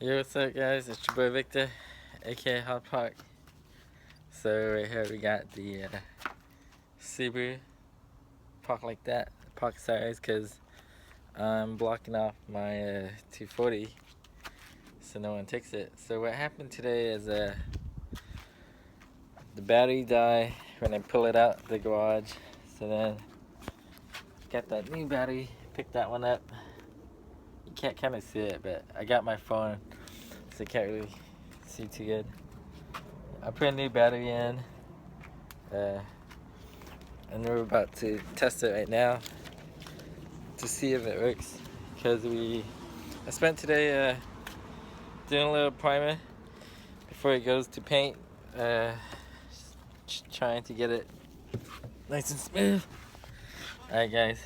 Yo, what's up, guys? It's your boy Victor, aka Hot Park. So right here we got the Subaru parked like that, park size, cause I'm blocking off my 240, so no one takes it. So what happened today is the battery died when I pull it out the garage. So then got that new battery, picked that one up. You can't kind of see it, but I got my phone, so you can't really see too good. I put a new battery in, and we're about to test it right now to see if it works. Because I spent today doing a little primer before it goes to paint, trying to get it nice and smooth. Alright, guys,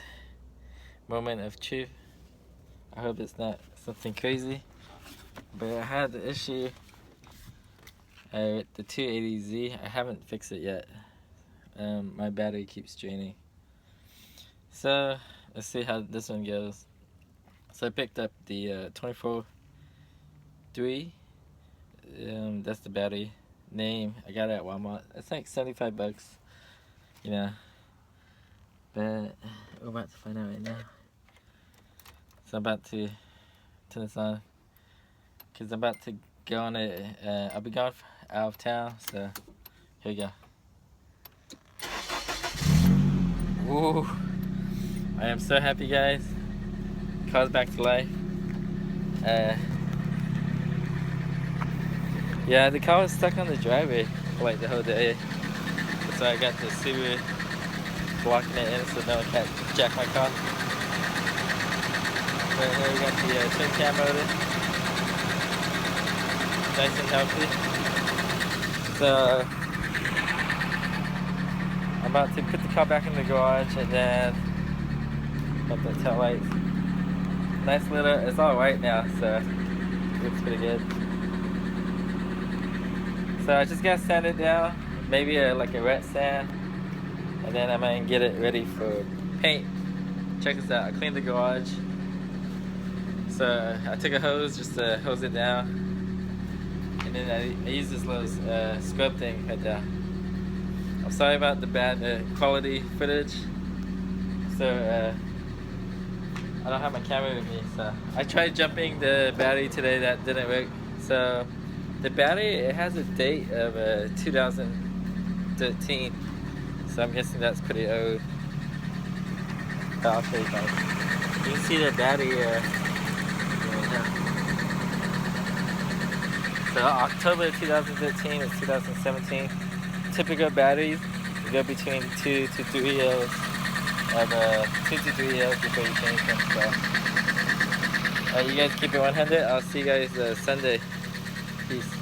moment of truth. I hope it's not something crazy, but I had the issue with the 280Z. I haven't fixed it yet. My battery keeps draining. So let's see how this one goes. So I picked up the 24-3. That's the battery name. I got it at Walmart. It's like 75 bucks, you know. But we're about to find out right now. So I'm about to turn this on, because I'm about to go on it. I'll be gone out of town, so here we go. Ooh, I am so happy, guys. Car's back to life. Yeah, the car was stuck on the driveway for like the whole day, so I got the Subaru blocking it in so no one can jack my car. Right here we got the twin cam motor, nice and healthy. So I'm about to put the car back in the garage, and then got the tail lights. Nice little, it's all white now, so it looks pretty good. So I just gotta sand it down, maybe like a wet sand, and then I might get it ready for paint. Check this out, I cleaned the garage. So I took a hose just to hose it down, and then I used this little scrub thing right there. I'm sorry about the bad quality footage. So I don't have my camera with me, so I tried jumping the battery today. That didn't work. So the battery, it has a date of 2013, so I'm guessing that's pretty old. But I'll show you guys. You can see the battery so October 2013 is 2017. Typical batteries go between 2 to 3 years of 2 to 3 years before you change them. So you guys keep it 100. I'll see you guys Sunday. Peace.